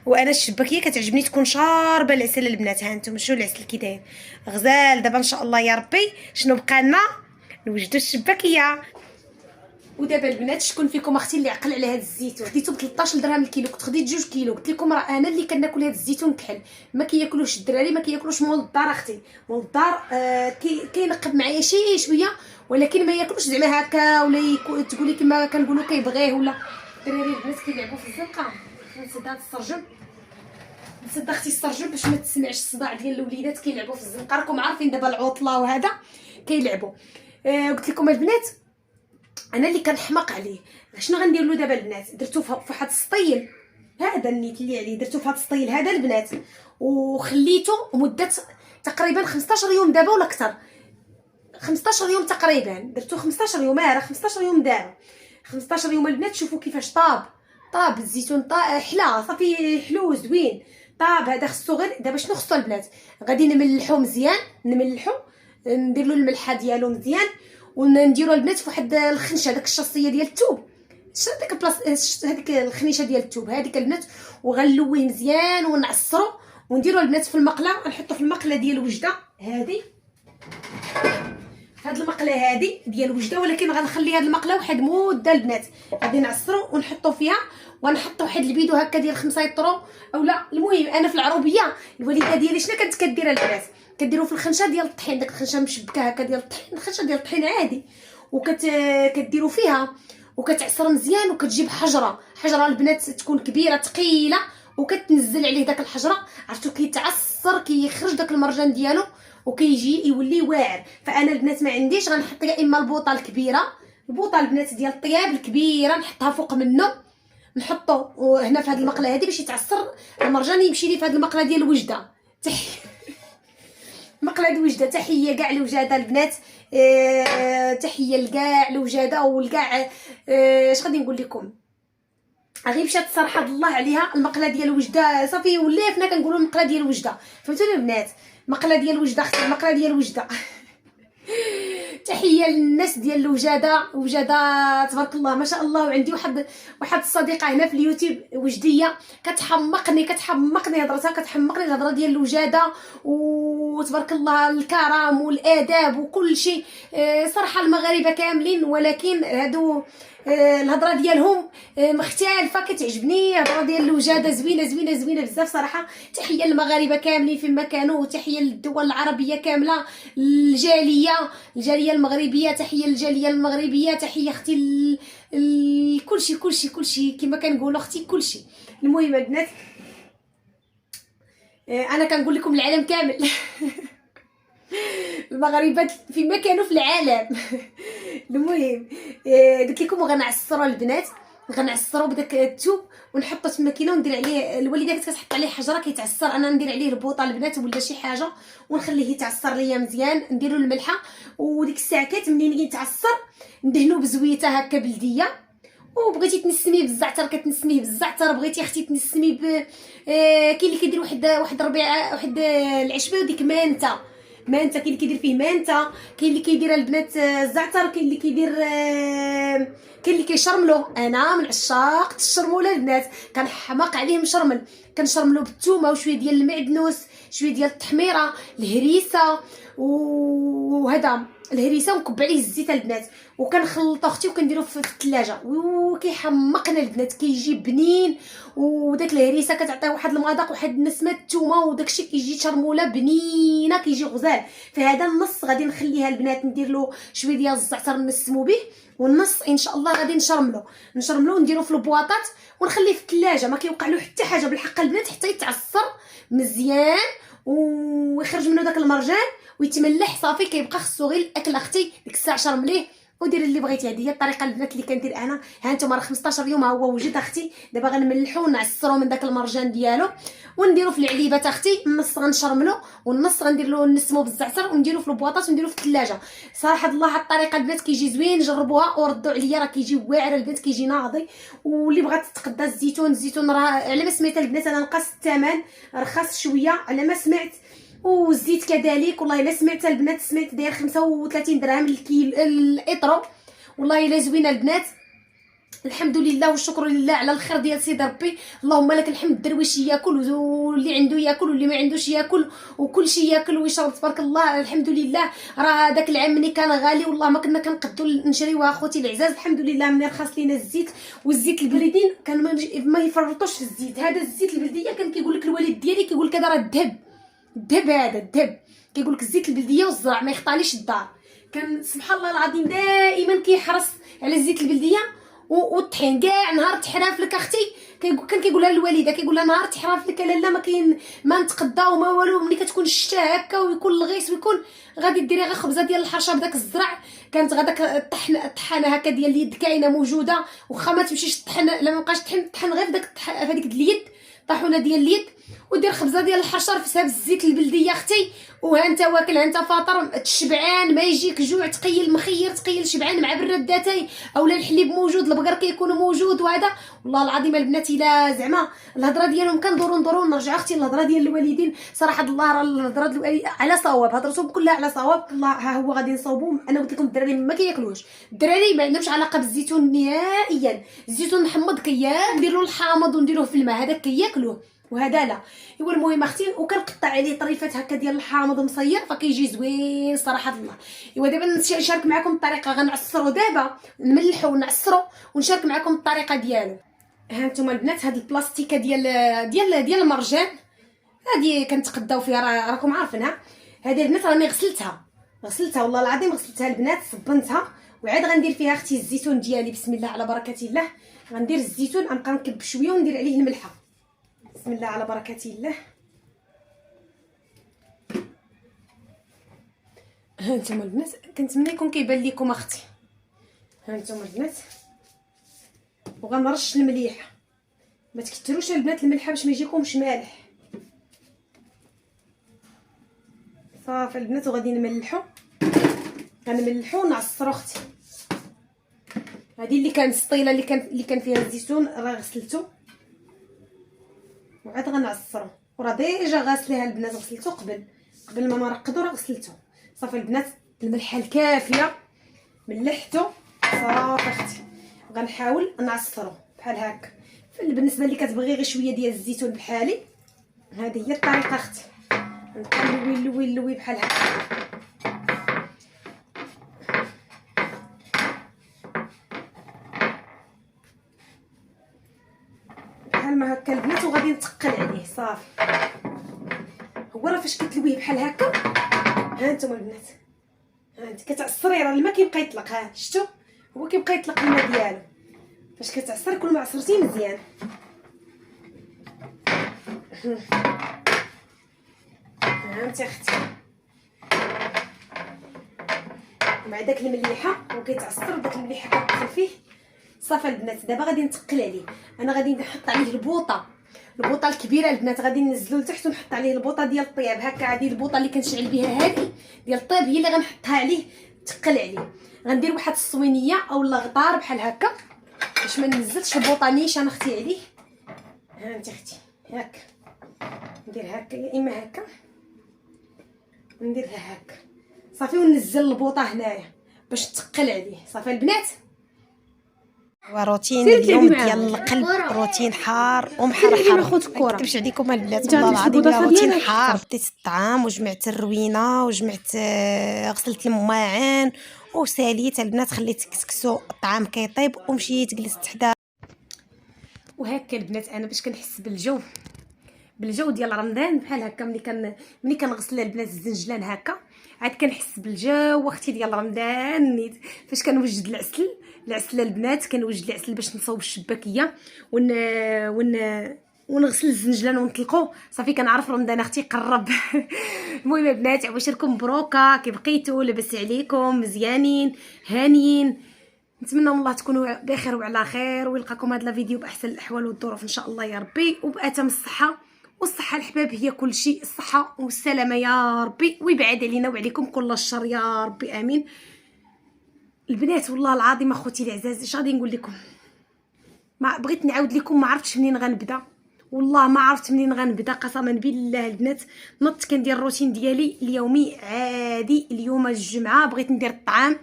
وانا الشباكيه كتعجبني تكون شاربه العسل البنات. ها انتم شوفوا العسل كي داير غزال. دابا ان شاء الله يا ربي شنو بقى لنا؟ نوجدوا الشباكيه. ودابا البنات شكون فيكم اختي اللي عقل على هذا الزيتون؟ خديته ب 13 درهم الكيلو، كنت خديت 2 كيلو. قلت لكم راه انا اللي كناكل هذا الزيتون كحل، ما كياكلوش الدراري، ما كياكلوش مول الدار اختي. مول الدار كينقب معايا شي شويه، ولكن ما ياكلوش زعما هكا ولا تقولي كما كنقولوا كيبغيه ولا. الدراري البنات كيلعبوا في الزنقه. نسد هذا السرجم، نسد اختي السرجم باش ما تسمعش الصداع ديال الوليدات كيلعبوا في الزنقه. راكم عارفين دابا العطله وهذا كيلعبوا. قلت لكم البنات انا اللي كنحماق عليه. شنو غندير له دابا البنات؟ درتو في واحد السطيل، هذا النيت اللي عليه درتو في هذا السطيل هذا البنات، وخليته مده تقريبا 15 يوم دابا ولا اكثر. 15 يوم تقريبا درتو 15 يوم. راه 15 يوم دابا 15 يوم البنات. شوفوا كيفاش طاب الزيتون، حلا صافي حلو زوين طاب. هذا خصو غير دابا شنو خصو البنات؟ غادي نملحو مزيان، ندير له الملحه ديالو مزيان، ونديرو البنات في واحد الخنشه، داك الشاصيه ديال الثوب، داك البلاص، هذيك الخنيشه ديال الثوب هذيك البنات، وغنلويه مزيان ونعصرو ونديرو البنات في المقله. نحطو في المقله ديال الوجده هذه، هاد المقله هذه ديال الوجده، ولكن غنخلي هاد المقله واحد مده البنات. غادي نعصرو ونحطو فيها، ونحط واحد البيدو هكا ديال 5 يطرو اولا. المهم انا في العروبيه الوالده ديالي شنو كانت كدير البنات؟ كديروا في الخنشه ديال الطحين، داك الخنشه مشبكه هكا ديال الطحين، الخنشه ديال الطحين عادي، كديروا فيها وكتعصر مزيان، وكتجيب حجره البنات تكون كبيره ثقيله، وكتنزل عليه داك الحجره. عرفتوا كيتعصر كيخرج داك المرجان ديالو وكيجي يولي واعر. فانا البنات ما عنديش، غنحط يا اما البوطه الكبيره، البوطه البنات ديال الطياب الكبيره نحطها فوق منه، نحطو هنا في هذه المقله هذه باش يتعصر المرجان، يمشي لي في هذه المقله ديال الوجده. مقله الوجده. تحيه كاع الوجاده البنات، تحيه لكاع الوجاده ولكاع. اش غادي نقول لكم؟ غير مشات صراحه الله عليها المقله ديال الوجده، صافي وليفنا كنقولوا المقله ديال الوجده. فهمتوني البنات؟ مقله ديال الوجده اختي، المقله ديال الوجده. تحيه للناس ديال الوجاده، وجاده تبارك الله ما شاء الله. وعندي واحد الصديقه هنا في اليوتيوب وجديه كتحمقني هضرتها، كتحمقني الهضره ديال الوجاده، وتبارك الله الكرم والاداب وكل شيء. صراحه المغاربه كاملين، ولكن هادو الهضره ديالهم مختلفه كتعجبني. الهضره ديال الوجاده زوينه بزاف صراحه. تحيه للمغاربه كاملين فيما كانوا، وتحيه للدول العربيه كامله، الجاليه المغربيه. تحيه للجاليه المغربيه، تحيه اختي كلشي كما كنقولوا اختي كلشي. المهم البنات انا كنقول لكم العالم كامل. المغاربه فيما كانوا في العالم. المهم قلت لكم غنعصروا البنات، غنعصروا بداك الثوب ونحطو في الماكينه، وندير عليه الوالده كانت كتحط عليه حجره كيتعصر، انا ندير عليه البوطه البنات ولا شي حاجه ونخليه يتعصر ليا مزيان. نديروا الملحه، وديك الساعات منين يتعصر ندهنوه بزويته هكا بلديه. وبغيتي تنسميه بالزعتر كتنسميه بالزعتر، بغيتي اختي تنسميه كاين اللي كيدير واحد ربيعه، واحد العشبه وديك مانته، كاين اللي كيدير فيه مانته، كاين اللي كيدير البنات الزعتر، كاين اللي كيدير كاين اللي كيشرملو. انا من عشاق الشرموله البنات، كنحماق عليه مشرمل. كنشرملو بالثومه وشويه ديال المعدنوس، شويه ديال التحميره، الهريسه، وهذا الهريسه، ونكب عليه الزيت البنات، وكنخلطو اختي وكنديرو في الثلاجه. وكيحمقنا البنات، كيجي بنين. وداك الهريسه كتعطيه واحد المذاق، واحد النسمه الثومه، وداكشي كيجي شرموله بنينه، كيجي غزال. فهذا النص غادي نخليها البنات، ندير له شويه ديال الزعتر نسمو به، والنص ان شاء الله غادي نشرملو ونديرو في البواطات ونخليه في الثلاجه، ما كيوقع له حتى حاجه بالحق البنات، حتى يتعصر مزيان ويخرج منه داك المرجان ويتملح. صافي كيبقى خصو غير الاكل اختي ديك الساعه شرمليه ودير اللي بغيتي. هذه هي الطريقه البنات اللي كندير انا. ها انتم راه 15 يوم ها هو وجد اختي. دابا غنملحو ونعصرو من داك المرجان ديالو ونديرو في العليبه اختي. النص غنشرملو والنص غندير له نسمو بالزعتر ونديرو في البواطات ونديرو في الثلاجه. صراحه الله هاد الطريقه البنات كيجي زوين، جربوها وردوا عليا، راه كيجي واعر البنات، كيجي ناضي. واللي بغات تتقدى الزيتون راه على ما سمعت البنات انا نقص الثمن رخص شويه على ما سمعت. والزيت كذلك والله الا سمعت البنات، سمعت داير 35 درهم الكيلو الاطرو. والله الا زوينه البنات. الحمد لله والشكر لله على الخير ديال سيدي ربي. اللهم لك الحمد. الدرويش ياكل واللي عنده ياكل واللي ما عندوش ياكل وكل شيء ياكل ويشرب تبارك الله. الحمد لله. راه داك العام ملي كان غالي والله ما كنا كنقدو نشريوها اخوتي العزاز. الحمد لله ملي رخص لينا الزيت والزيت البلدين كان ما يفرطوش في الزيت. هذا الزيت البلديه كان كيقول لك الوالد ديالي كيقول لك هذا راه الذهب. الذهب هذا الذهب كيقول لك الزيت البلديه والزرع ما يخطاليش الدار. كان سبحان الله العظيم دائما كيحرص على الزيت البلديه والطحين. كاع نهار تحراف لك اختي كان كيقولها الوالده، كيقول لها نهار تحراف لك لالا ما كاين ما نتقداو ما والو. ملي كتكون الشتا هكا ويكون الغيس ويكون غادي ديري غير خبزه ديال الحرشه بداك الزرع. كانت غداك الطحانه هكا ديال اليد كاينه موجوده، واخا ما تمشيش الطحن لما مابقاش طحن غير في هذيك اليد طاحونه ديال اليد، ودير خبزه ديال الحشر فيها بالزيت البلديه اختي. وها انت واكل ها انت فاطر تشبعان ما يجيك جوع، تقيل مخير تقيل شبعان مع برداتي اولا الحليب موجود البقر كيكون موجود. وهذا والله العظيم البنات الا زعما الهضره ديالهم كندورو نرجع اختي الهضره ديال الوالدين صراحه الله راه الهضره ديال على صواب، هضرتهم كلها على صواب. الله ها هو غادي نصوبوا. انا قلت لكم الدراري ما كياكلوش، الدراري ما عندهمش علاقه بالزيتون نهائيا. الزيتون محمض نديروا الحامض ونديروه في الماء هذا كياكلوه وهذا لا. ايوا المهم اختي وكنقطع عليه طريفات هكا ديال الحامض مصير فكيجي زوين صراحه الله. ايوا دابا نشارك معكم الطريقه. غنعصرو دابا نملحو ونعصرو ونشارك معكم الطريقه ديالو. ها نتوما البنات هاد البلاستيكه ديال المرجان هادي كنتقداو فيها راكم عارفينها. هذه البنات راني غسلتها والله العظيم غسلتها البنات صبنتها وعاد غندير فيها اختي الزيتون ديالي. بسم الله على بركه الله. غندير الزيتون غنبقى نكب شويه وندير عليه الملحه. بسم الله على بركه الله. ها نتوما البنات كنتمنى يكون كيبان لكم اختي. ها نتوما البنات وغنرش المليحه. ما تكثروش البنات الملحه باش ما يجيكمش مالح. صافي البنات وغادي غنملحو ونعصرو اختي. هذه اللي كانت السطيله اللي كان فيها الزيتون راه غسلته وعاد غنعصرو. وراه ديجا غاسليها البنات غسلته قبل ما نرقدو راه غسلته. صافي البنات الملحه الكافيه ملحته صافي اختي. غنحاول نعصرو بحال هكا. بالنسبه اللي كتبغي غير شويه ديال الزيتون بحالي هذه هي الطريقه اختي. نبقى نلوي بحال هكا. بحال ما هكا البنات وغادي نتقل عليه صافي. هو راه فاش كتلويه بحال هكا ها نتوما البنات ها انت كتعصري راه الماء كيبقى يطلق. ها شفتوا هو كيبقى يطلق الماء ديالو فاش كتعصري. كل ما عصرتيه مزيان. ها انت اختي مع داك المليحه وكيتعصر داك المليحه كتدخل فيه. صافي البنات دابا غادي نتقل عليه. انا غادي نحط عليه البوطه الكبيره البنات غادي ننزلو لتحت ونحط عليه البوطه ديال الطياب هكا. هذه البوطه اللي كنشعل بها هذه ديال الطياب هي اللي غنحطها عليه تقل عليه. غندير واحد الصوينيه اولا غطار بحال هكا باش ما ننزلش البوطه نيشان اختي عليه. ها انت اختي هكا ندير هكا يا اما هكا نديرها هكا صافي وننزل البوطه هنايا باش تقل عليه. صافي البنات وروتين اليوم ديال القلب روتين حار ومحرحر. ما نكتبش عليكم البنات والله العظيم روتين حار. بديت الطعام وجمعت الروينه وجمعت غسلت الماعن وساليت البنات خليت كسكسو الطعام كيطيب ومشيت جلست حدا. وهكا البنات انا باش كنحس بالجو ديال رمضان بحال هكا ملي كنغسل البنات الزنجلان هكا عاد كنحس بالجو اختي ديال رمضان. نيت فاش كنوجد العسل البنات كنوجد العسل باش نصوب الشباكيه ونغسل الزنجلان ونطلقو صافي كنعرف رمضان اختي قرب. المهم البنات عواشركم مبروكه كي بقيتوا لاباس عليكم مزيانين هانيين. نتمنى من الله تكونوا بخير وعلى خير ويلقاكم هذا الفيديو باحسن الاحوال والظروف ان شاء الله يا ربي وباتم الصحه. والصحه الحباب هي كل شيء. الصحه والسلامه يا ربي ويبعد علينا وعليكم كل الشر يا ربي امين. البنات والله العظيم اخوتي العزاز اش غادي نقول لكم. ما بغيت نعاود لكم ما عرفتش منين غنبدا والله ما عرفت منين غنبدا قسما بالله البنات. نط كندير الروتين ديالي اليومي عادي. اليوم الجمعه بغيت ندير الطعام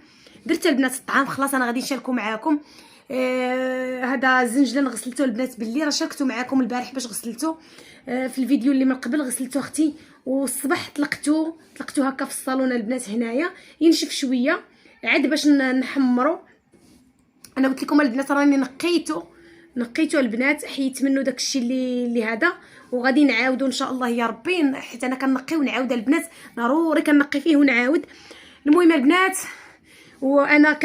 درت البنات الطعام خلاص انا غادي نشاركو معاكم. هذا الزنجلان غسلته البنات بالليل، راه شاركته معكم البارح باش غسلته في الفيديو اللي من قبل. غسلته اختي والصباح طلقته هكا في الصالون البنات هنايا ينشف شويه عاد باش نحمرو. انا قلت لكم البنات راني نقيته البنات، حيت منه داكشي اللي هذا، وغادي نعاودو ان شاء الله يا ربي، حيت انا كنقي ونعاود البنات، ضروري كنقي فيه ونعاود. المهم البنات، وانا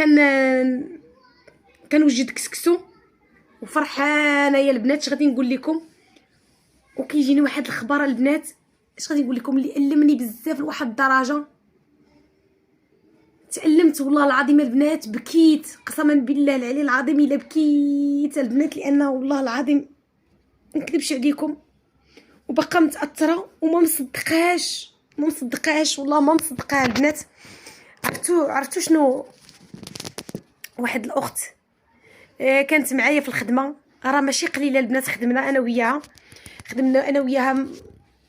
كنوجد كسكسو وفرحانه يا البنات. اش غادي نقول لكم، وكيجيني واحد الخبر البنات، اش غادي نقول لكم، اللي ألمني بزاف لواحد الدرجه. تعلمت والله العظيم البنات، بكيت قسما بالله العلي العظيم الا بكيت البنات، لانه والله العظيم ما نكذبش عليكم وبقى متاثره وما مصدقاش والله ما مصدقاها البنات. عرفتوا شنو؟ واحد الاخت كانت معايا في الخدمه، راه ماشي قليله البنات، خدمنا انا وياها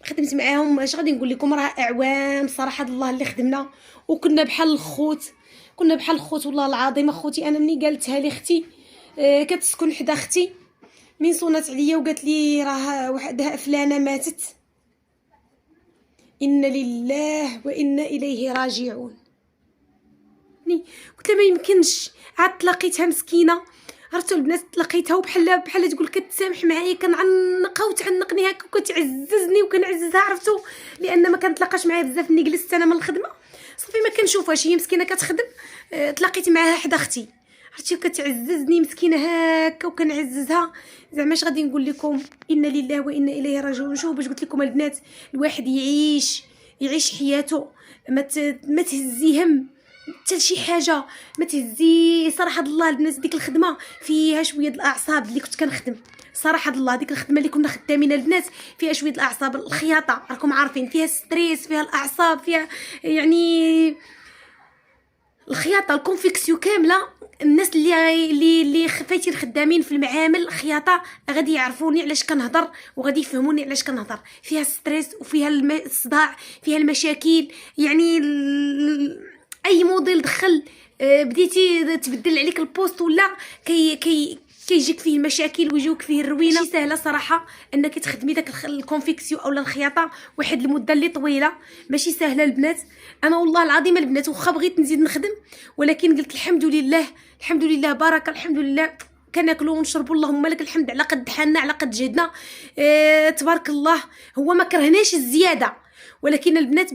خدمت معاهم. اش غادي نقول لكم، راه اعوام صراحه الله اللي خدمنا، وكنا بحال الخوت والله العظيم. اخوتي انا مني قالتها لي اختي كتسكن حدا اختي، من صونات عليا وقالت لي راه وحدها فلانه ماتت، إنا لله وإنا إليه راجعون. قلت لها ما يمكنش، عاد تلاقيتها مسكينه، عرفتوا البنات، تلاقيتها وبحال تقول كتسامح معايا، كنعنقها وتعنقني هكا وكتعززني وكنعززها، عرفتوا، لان ما كنتلاقاش معاها بزاف. ملي جلست انا من الخدمه صافي ما كنشوفهاش، هي مسكينه كتخدم، تلاقيت معاها حدا اختي، عرفتي، كتعززني مسكينه هكا وكنعززها. زعما اش غادي نقول لكم، انا لله وانا اليه راجعون. شوفوا باش قلت لكم البنات، الواحد يعيش حياته، ما تهزي هم حتى شي حاجه، ما تهزي صراحه الله البنات. ديك الخدمه فيها شويه الاعصاب اللي كنت كنخدم، صراحه الله ديك الخدمه اللي كنا خدامين البنات فيها شويه الاعصاب، الخياطه راكم عارفين فيها ستريس، فيها الاعصاب، فيها يعني الخياطه الكونفيكسيو كامله. الناس اللي فايتين خدامين في المعامل خياطه غادي يعرفوني علاش كنهضر، وغادي يفهموني علاش كنهضر. فيها ستريس وفيها الصداع، فيها المشاكل، يعني اي موديل دخل بديتي تبدل عليك البوست ولا كيجيك فيه المشاكل ويجيوك فيه الروينه. ماشي سهله صراحه انك تخدمي داك الكونفيكسيو اولا الخياطه واحد المده اللي طويله، ماشي سهله البنات. انا والله العظيم البنات واخا بغيت نزيد نخدم، ولكن قلت الحمد لله بارك الحمد لله، كناكلوا ونشربوا اللهم لك الحمد على قد حالنا على قد جهدنا. تبارك الله. هو ما كرهناش الزياده، ولكن البنات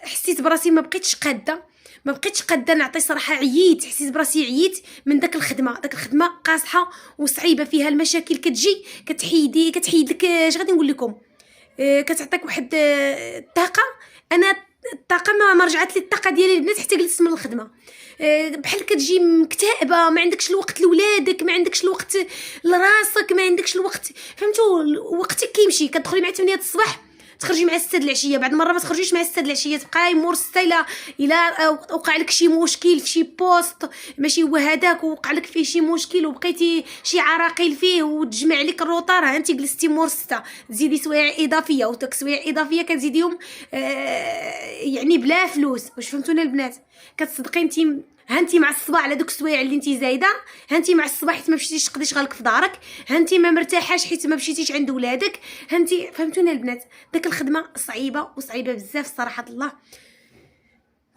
حسيت براسي ما بقيتش قاده نعطي صراحه، حسيت براسي عييت من داك الخدمه قاصحه وصعيبه، فيها المشاكل كتجي كتحيد لك، اش غادي نقول لكم، كتعطيك واحد الطاقه. انا الطاقه ما رجعت لي الطاقه ديالي البنات حتى جلست من الخدمه، بحال كتجي مكتئبه، ما عندكش الوقت لولادك، ما عندكش الوقت لراسك، ما عندكش الوقت، فهمتوا، وقتك كيمشي. كتدخلي مع 8 الصباح تخرجي مع 6 العشيه، بعد مره ما تخرجيش مع 6 العشيه، تبقاي مور 6 الا وقع لك شي مشكل في شي بوست ماشي هو هذاك، وقع لك فيه شي مشكل وبقيتي شي عراقيل فيه وتجمع لك الروطار، ها انت جلستي مور 6، تزيدي سوايع اضافيه، وداك السوايع الاضافيه كتزيديهم يعني بلا فلوس. واش فهمتونا البنات؟ كتصدقي انت مع الصباح على دوك السوايع اللي انت زايده، انت مع الصباح حيت ما مشيتيش تقضي شغلك في دارك، انت ما مرتاحاش حيت ما مشيتيش عند ولادك، انت فهمتونا البنات؟ داك الخدمه صعيبه بزاف صراحه الله،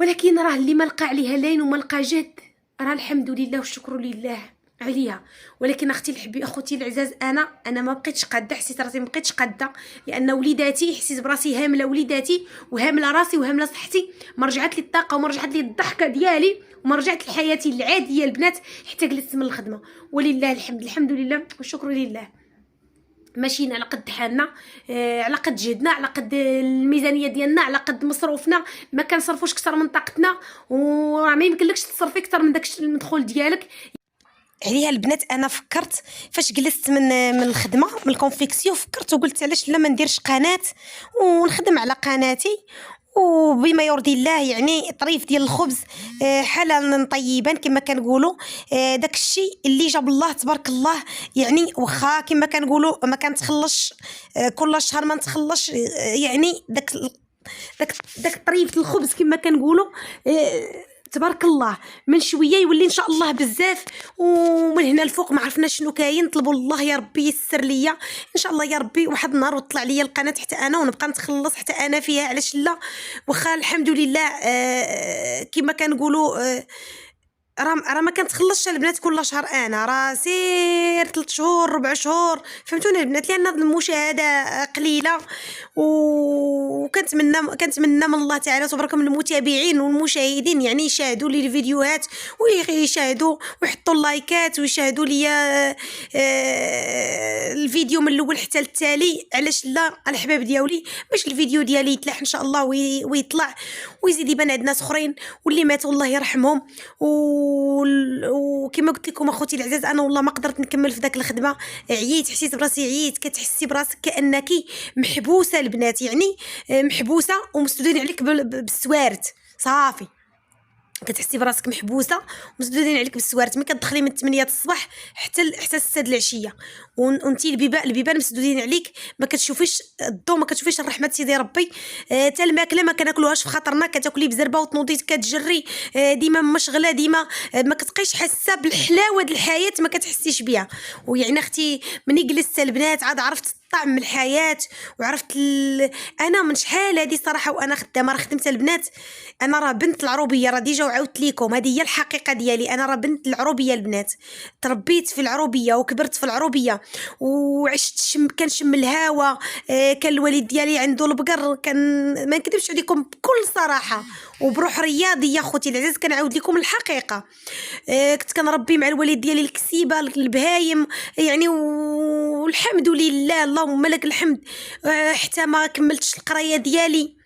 ولكن راه اللي ما لقى عليها لين وما لقى جد، راه الحمد لله والشكر لله عليها. ولكن اختي العزاز، انا ما بقيتش قاده، حسيت راسي ما بقيتش قاده، لان وليداتي حسيت براسي هامله وليداتي وهامله راسي وهامله صحتي، ما رجعت لي الطاقه وما رجعت لي الضحكه ديالي وما رجعت لحياتي العاديه البنات حتى جلست من الخدمه. ولله الحمد لله والشكر لله. ماشيين على قد حالنا، على قد جهدنا، على قد الميزانيه ديالنا، على قد مصروفنا، ما كنصرفوش اكثر من طاقتنا، وراه ما يمكنلكش تصرفي اكثر من داك المدخول ديالك. عليها البنات انا فكرت فاش جلست من الخدمه من الكونفيكسيو، فكرت وقلت علاش لا ما نديرش قناه ونخدم على قناتي، وبما يرضي الله، يعني طريف ديال الخبز حلالا طيبا كما كنقولوا. داك الشيء اللي جاب الله تبارك الله، يعني واخا كما كنقولوا ما كنتخلصش كل شهر، ما نتخلصش، يعني داك طريف الخبز كما كنقولوا تبارك الله من شويه يولي ان شاء الله بزاف، ومن هنا الفوق ما عرفنا شنو كاين. طلبوا الله يا ربي يسر ليا ان شاء الله يا ربي واحد النهار وطلع ليا القناه حتى انا ونبقى نتخلص حتى انا فيها. علاش لا؟ واخا الحمد لله كما كنقولوا راه ما كنتخلصش البنات كل شهر، انا راه سير 3 شهور 4 شهور، فهمتوني البنات، لان المشاهده قليله. كنتمنى من الله تعالى تبارك من المتابعين والمشاهدين يعني يشاهدوا لي الفيديوهات ويشاهدوا ويحطوا اللايكات ويشاهدوا لي الفيديو من الاول حتى التالي. علاش لا الحباب ديالي؟ باش الفيديو ديالي يتلاح ان شاء الله ويطلع ويزيد يبان عند ناس اخرين واللي ماتوا الله يرحمهم. وكما قلت لكم اخوتي العزاز، انا والله ما قدرت نكمل في داك الخدمه، عييت، حسيت براسي عييت. كتحسي براسك كانك محبوسه البنات، يعني محبوسه ومسدودين عليك بالسوارت صافي. كتحسي براسك محبوسه ومسدودين عليك بالسوارت، ملي كتدخلي من 8 الصباح حتى 6 العشيه وانتي البيبان مسدودين عليك، ما كتشوفيش الضو، ما كتشوفيش الرحمه سيدي ربي. حتى الماكله ما كناكلوهاش في خاطرنا، كتاكلي بزربه وتنوضي كتجري ديما مشغله، ديما ما كتبقيش حاسه بالحلاوه د الحياه، ما كتحسيش بها. ويعني اختي مني جلست البنات عاد عرفت طعم الحياه وعرفت انا من شحال هذه صراحه وانا خدامه. راه خدمت البنات، انا راه بنت العروبيه، راه ديجا وعاودت ليكم هذه هي الحقيقه ديالي. انا راه بنت العروبيه البنات، تربيت في العروبيه وكبرت في العروبيه وعشت كنشم الهواء. كان الوالد ديالي عنده البقر، كان ما نكذبش عليكم بكل صراحه وبروح رياضيه اخوتي العزاز، كنعاود لكم الحقيقه. كنت كنربي مع الوالد ديالي الكسيبه البهايم يعني، والحمد لله اللهم لك الحمد. حتى ما كملتش القرايه ديالي،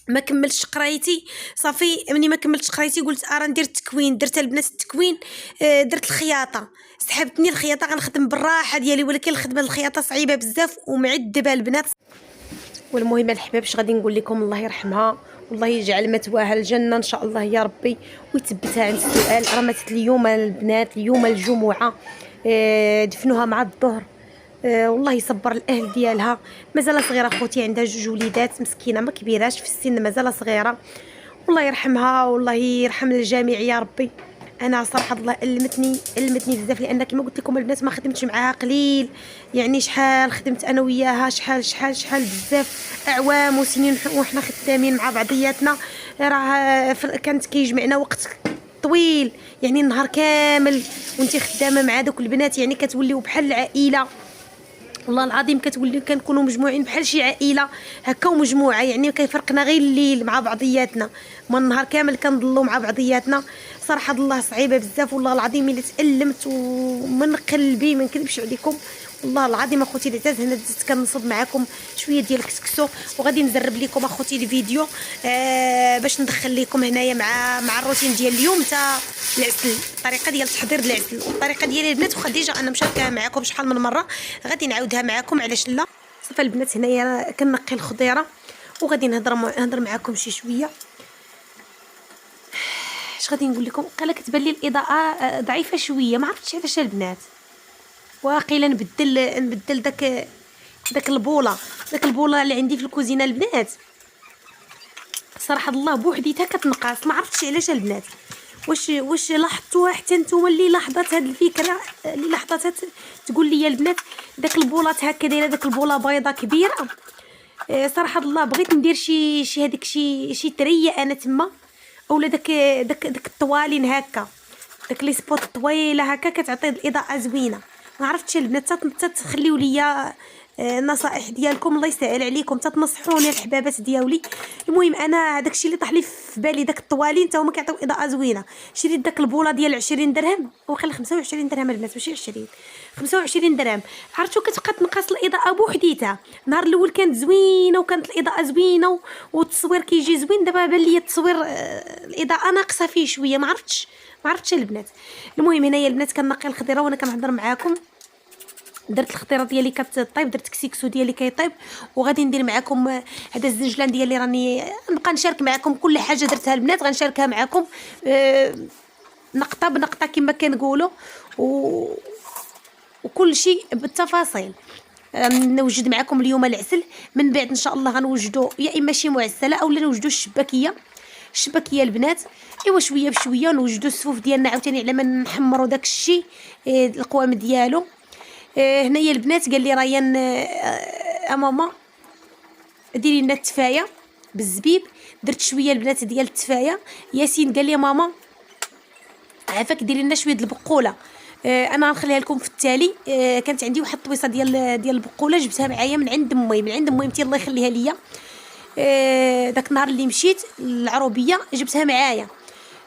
ما كملتش قرايتي صافي. مني ما كملتش قرايتي قلت ندير التكوين، درت البنات التكوين، درت الخياطه، سحبتني الخياطه غنخدم بالراحه ديالي، ولكن الخدمه الخياطه صعيبه بزاف ومعذبه البنات. والمهم الحباب اش غادي نقول لكم، الله يرحمها والله يجعل مثواها الجنه ان شاء الله يا ربي ويثبتها عند السؤال. راه ماتت اليوم البنات، اليوم الجمعه، دفنوها مع الظهر. والله يصبر الاهل ديالها، مازال صغيره اخوتي، عندها 2 وليدات مسكينه ما كبيراش في السن، مازال صغيره. والله يرحمها والله يرحم الجميع يا ربي. انا صراحه الله المتني بزاف، لان كما قلت لكم البنات ما خدمتش معاها قليل، يعني شحال خدمت انا وياها، شحال بزاف اعوام وسنين وحنا خدامين مع بعضياتنا. راه كانت كيجمعنا وقت طويل، يعني النهار كامل وانتي خدامه مع دوك البنات، يعني كتوليو بحال العائله والله العظيم. كنكونوا مجموعين بحال شي عائله هكا ومجموعه، يعني كيفرقنا غير الليل مع بعضياتنا، ما النهار كامل كنضلوا مع بعضياتنا. صراحه الله صعيبه بزاف والله العظيم، اللي تألمت ومن قلبي ما نكذبش عليكم والله العظيم اخوتي العزاز. هنا زدت كنصب معكم شويه ديال الكسكسو، وغادي نزرب لكم اخوتي الفيديو باش ندخل لكم هنايا مع الروتين ديال اليوم تاع العسل، الطريقه ديال تحضير العسل والطريقه ديالي البنات. وخديجه انا مشاركاها معكم شحال من مره، غادي نعاودها معكم علاش لا. صافي البنات هنايا كنقي الخضيره وغادي نهضر معكم شي شويه. اش غادي نقول لكم؟ قال كتبان لي الاضاءه ضعيفه شويه، ما عرفتش علاش البنات. واقيلا نبدل داك البوله اللي عندي في الكوزينه البنات. صراحه الله بوحديتها كتنقص، ما عرفتش علاش البنات. واش لاحظتوها حتى نتوما اللي لاحظات هاد الفكره، اللي لاحظتها تقول لي البنات داك البولات هكا دايره داك البوله بيضه كبيره. صراحه الله بغيت ندير شي هذيك شي تريه انا تما، اولا داك الطوالين هكا، داك لي سبوت طويله هكا كتعطي الاضاءه زوينه. ما عرفتش البنات، تخليو ليا النصائح ديالكم الله يسهل عليكم، تنصحوني الحبابات ديالي. المهم انا داكشي اللي طاح لي في بالي، داك الطوالين تا هما كيعطيو اضاءه زوينه. شريت داك البوله ديال 20 درهم وخلي 25 درهم البنات، ماشي 20، 25 درهم. عرفتوا كتبقى تنقص الاضاءه بوحديتها. النهار الاول كانت زوينه وكانت الاضاءه زوينه والتصوير كيجي زوين، دابا بان لي التصوير الاضاءه ناقصه فيه شويه، ما عرفتش البنات. المهم هنايا البنات كنقي الخضيره وانا كنهضر معاكم. درت الخضيره ديالي كطيب، درت كسيكسو ديالي كيطيب، وغادي ندير معكم هذا الزنجلان ديالي، راني نبقى نشارك معكم كل حاجه درتها البنات، غنشاركها معكم نقطه بنقطه كما كنقولوا، وكل شيء بالتفاصيل. نوجد معكم اليوم العسل، من بعد ان شاء الله غنوجدوا يا اما شي معسله اولا نوجدوا الشباكيه. الشبكيه البنات. ايوا شويه بشويه نوجدوا السفوف ديالنا عاوتاني على ما نحمروا داك الشيء القوام ديالو. هنايا البنات قال لي ريان ماما ديري لنا التفايه بالزبيب. درت شويه البنات ديال التفايه. ياسين قال لي ماما عافاك ديري لنا شويه د البقوله. انا غنخليها لكم في التالي. كانت عندي واحد الطويصه ديال البقوله جبتها معايا من عند ميمتي الله يخليها ليا. داك النهار اللي مشيت العروبيه جبتها معايا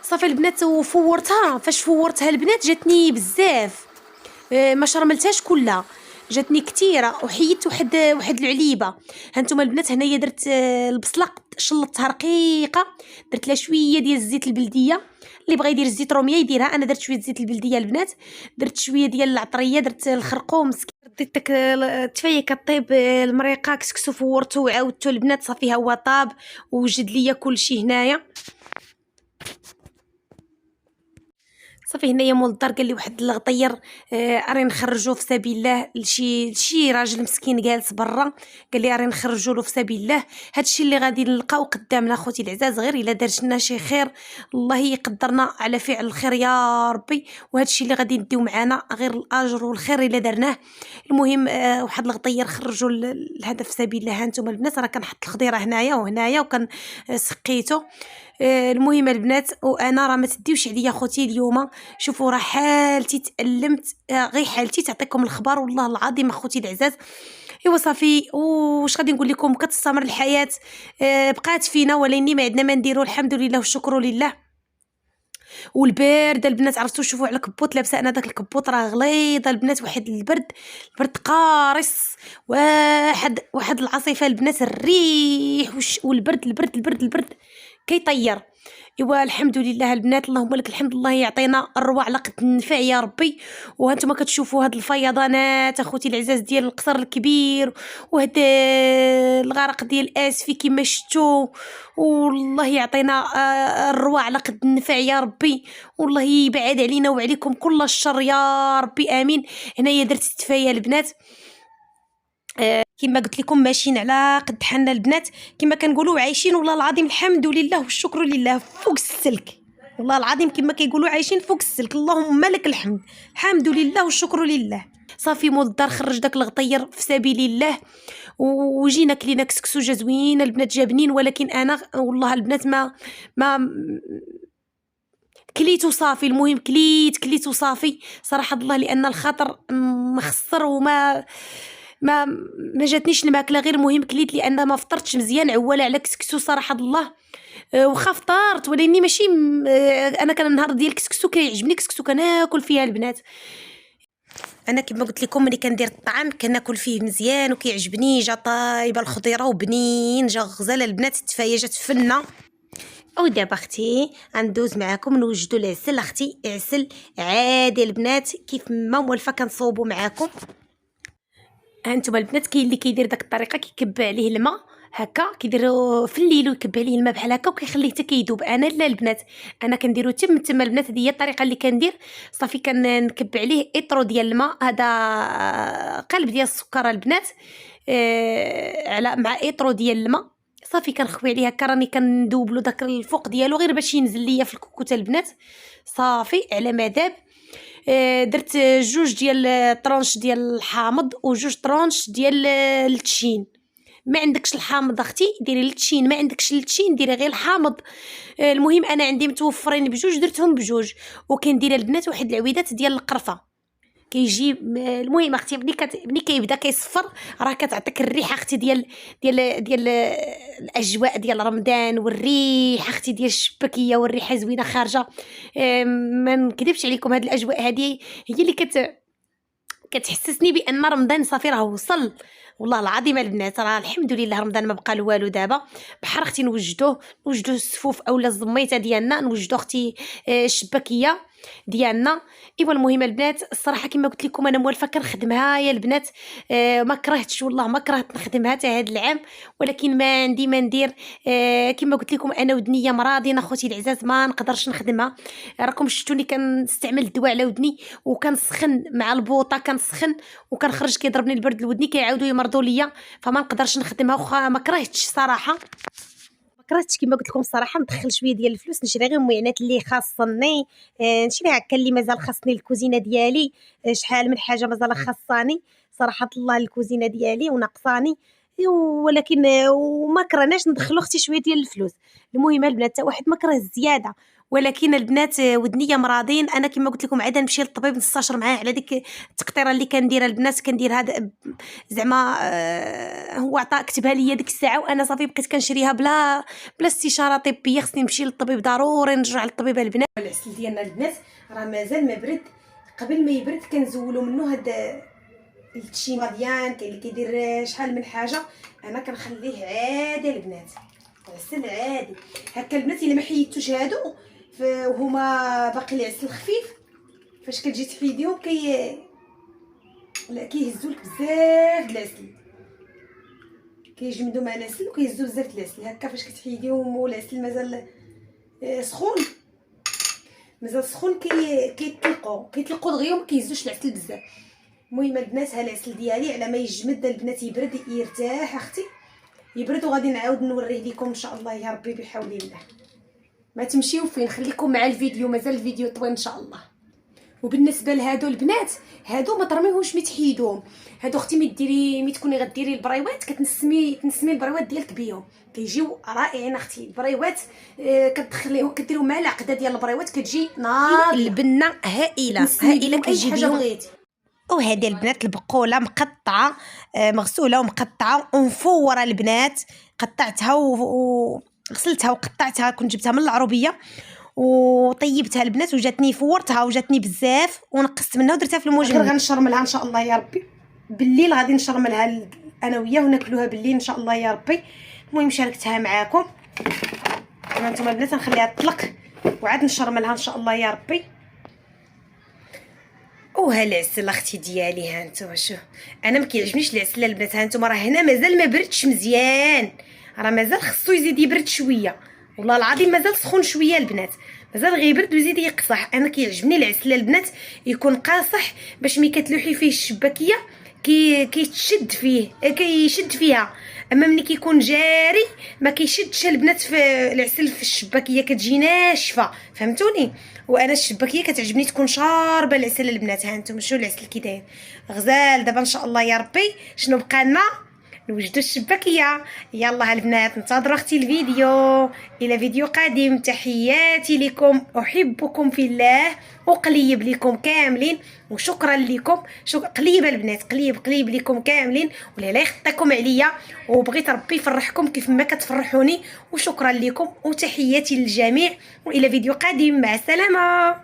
صافي البنات وفورتها. فاش فورتها البنات جاتني بزاف، ما شرملتهاش كلها، جاتني كثيره وحيدت واحد العليبه. هانتوما البنات هنايا درت البصله شلطتها رقيقه، درت لها شويه ديال الزيت البلديه. اللي بغى يدير الزيت روميه يديرها، انا درت شويه زيت البلديه البنات. درت شويه ديال العطريه، درت الخرقوم ديت داك التفايه كطيب المريقه كسكسو فورتو وعاودتو البنات صافي هو طاب ووجد ليا كلشي هنايا. صافي هنايا مول الدار قال لي واحد الغطير اري نخرجوه في سبيل الله لشي راجل مسكين جالس برا. قال لي اري نخرجوا له في سبيل الله. هادشي اللي غادي نلقاو قدامنا خوتي العزاز، غير الا دارت لنا شي خير الله يقدرنا على فعل الخير يا ربي. وهادشي اللي غادي نديو معانا غير الاجر والخير الا درناه. المهم واحد الغطير خرجوا الهدف في سبيل الله. هانتوما البنات راه كنحط الخضيره هنايا وهنايا وكان سقيته. المهم البنات وانا راه ما تديوش عليا خوتي اليوم. شوفوا راه حالتي تألمت، غير حالتي تعطيكم الخبر والله العظيم اخوتي العزاز. ايوا صافي واش غادي نقول لكم، كتستمر الحياه. بقات فينا ولكن ما عندنا ما نديروا، الحمد لله والشكر لله. والبرد البنات عرفتوا شوفوا على كبوط لابسه انا داك الكبوط راه غليظه البنات. واحد البرد قارص، واحد العاصفه البنات، الريح والبرد كيطير. ايوا الحمد لله البنات، اللهم لك الحمد، الله يعطينا الروا على قد النفع يا ربي. وهانتوما كتشوفوا هاد الفيضانات اخوتي العزاز ديال القصر الكبير وهاد الغرق ديال اسفي كما شفتوا. والله يعطينا الروا على قد النفع يا ربي، والله يبعد علينا وعليكم كل الشر يا ربي امين. هنايا درت التفايه البنات كما قلت لكم ماشيين على قد حالنا البنات، كما كنقولوا عايشين والله العظيم الحمد لله والشكر لله فوق السلك. والله العظيم كما كيقولوا عايشين فوق السلك، اللهم لك الحمد، الحمد لله والشكر لله. صافي مول الدار خرج داك الغطير في سبيل الله وجينا كلينا كسكسوجه زوينه البنات جابنين. ولكن انا والله البنات ما كليت وصافي. المهم كليت وصافي صراحه الله، لان الخاطر مخسر وما ما جاتنيش الماكله. غير المهم كليت لان ما فطرتش مزيان، عواله على كسكسو صراحه الله. وخا فطرت ولكن ماشي انا كان النهار ديال الكسكسو كيعجبني كسكسو كناكل فيها البنات. انا كما قلت لكم ملي كندير الطعام كناكل فيه مزيان وكيعجبني. جا طايبه الخضيره وبنين، جا غزاله البنات، التفايه جات فنه. ودابا اختي غندوز معاكم نوجدوا العسل. اختي عسل عادي البنات كيف ما مولفه كنصوبوا معاكم. هانتوما البنات كاين اللي كيدير داك الطريقه كيكب عليه الماء هكا، كيديروا في الليل ويكب عليه الماء بحال هكا وكيخليه حتى كيذوب. انا لا البنات، انا كنديرو تما البنات. هذه هي الطريقه اللي كندير. صافي كنكب عليه اطرو ديال الماء، هذا قلب ديال السكر البنات على مع اطرو ديال الماء. صافي كنخوي عليه هكا، راني كندوبلو داك الفوق ديالو غير باش ينزل ليا في الكوكوته البنات. صافي على ما داب درت جوج ديال طرونش ديال الحامض وجوج طرونش ديال التشين. ما عندكش الحامض اختي ديري التشين، ما عندكش التشين ديري غير الحامض. المهم انا عندي متوفرين بجوج درتهم بجوج. وكندير البنات واحد العويدات ديال القرفه كيجي. المهم اختي ملي كيبدا كيصفر راه كتعطيك الريحه اختي ديال الاجواء ديال رمضان، والريحه اختي ديال الشباكيه والريحه زوينه خارجه. ما نكذبش عليكم هاد الاجواء هذه هي اللي كتحسسني بان رمضان صافي راه وصل. والله العظيم البنات راه الحمد لله رمضان ما بقى والو دابا. بحال اختي نوجدوه السفوف اولا الزميته ديالنا، نوجدو اختي الشباكيه ديالنا. ايوا المهم البنات الصراحه كما قلت لكم انا موالفه كنخدمها يا البنات. ما كرهتش والله ما كرهت نخدمها حتى هذا العام، ولكن ما عندي ما ندير. كما قلت لكم انا ودنيه مرضين اخوتي العزاز ما نقدرش نخدمها. راكم شفتوني كنستعمل الدواء على ودني وكنسخن مع البوطه، كنسخن وكنخرج كيضربني البرد لودني كيعاودوا يمرضوا ليا، فما نقدرش نخدمها. واخا ما كرهتش صراحه كرهتش كما قلت لكم الصراحه ندخل شويه ديال الفلوس نشري غير المعينات اللي خاصني، نشري هكا اللي مازال خاصني الكوزينه ديالي. شحال من حاجه مازال خاصاني صراحه الله الكوزينه ديالي وناقصاني، ولكن وما كرهناش ندخلو اختي شويه ديال الفلوس. المهم البنات حتى واحد ما كره الزياده، ولكن البنات ودنيا مرادين. انا كما قلت لكم عاد نمشي للطبيب نستشر معاه على ديك التقطيره اللي كنديرها البنات، كندير هذا زعما هو عطا كتبها لي ديك الساعه وانا صافي بقيت كنشريها بلا استشاره طبيه. خصني نمشي للطبيب ضروري، نرجع للطبيب البنات. العسل ديالنا البنات راه مازال ما برد، قبل ما يبرد كنزولوا منه هاد التشيماديان كاين اللي كيدير شحال من حاجه. انا كنخليه عادي البنات، العسل عادي هكا البنات. الا ما حيدتوش هادو وهما باقي العسل خفيف، فاش كتجي تحيديهم لا كيهزولك بزاف د العسل، كيجمدوا مع العسل وكيهزوا بزاف د العسل. هكا فاش كتحيديهم والعسل مازال سخون، مازال سخون كيطلقوا دغيا وما كيهزوش العسل بزاف. المهم البنات ها العسل ديالي على ما يجمد البنات يبرد يرتاح اختي يبرد، وغادي نعاود نوريه لكم ان شاء الله يا ربي بحول الله. ما تمشيو فين، خليكم مع الفيديو، مازال الفيديو طويل ان شاء الله. وبالنسبه لهادو البنات هادو ما ترميوهمش مي تحيدوهم. هادو اختي مي تكوني غديري البريوات تنسمي البريوات ديالك بيهم، كيجيو رائعين اختي. البريوات كتدخليهم كديروا مع العقده ديال البريوات كتجي نار البنه هائله كتجي بيهم. وهذه البنات البقوله مقطعه مغسوله ومقطعه ومفوره البنات. قطعتها وغسلتها وقطعتها، كنت جبتها من العروبيه وطيبتها البنات وجاتني فورتها وجاتني بزاف ونقصت منها ودرتها في المجمد. غير غنشرملها ان شاء الله يا ربي بالليل، غادي نشرملها انا وياه وناكلوها بالليل ان شاء الله يا ربي. المهم شاركتها معاكم. انتم البنات نخليها تطلق وعاد نشرملها ان شاء الله يا ربي. وها العسل اختي ديالي، ها انتم شوف انا ما كيعجبنيش العسل البنات. ها انتم راه هنا مازال ما بردش مزيان، راه مازال خصو يزيد يبرد شويه، والله العظيم مازال سخون شويه البنات، مازال غيبرد ويزيد يقصح. انا كيعجبني العسل البنات يكون قاصح باش ملي كتلوحي فيه الشباكيه كيتشد كيشد فيها. اما ملي كيكون جاري ما كيشدش البنات في العسل في الشباكيه، كتجي ناشفه فهمتوني. وانا الشباكيه كتعجبني تكون شاربه العسل البنات. ها انتم شوفوا العسل كي داير غزال. دابا ان شاء الله يا ربي شنو بقى لنا؟ نوجدوا الشباكيه. يلا البنات انتظروا اختي الفيديو الى فيديو قادم. تحياتي لكم، احبكم في الله وقليب لكم كاملين، وشكرا لكم. قليب البنات، قليب لكم كاملين، ولا لا يخطيكم عليا، وبغيت ربي يفرحكم كيف ما كتفرحوني. وشكرا لكم وتحياتي للجميع، والى فيديو قادم. مع السلامه.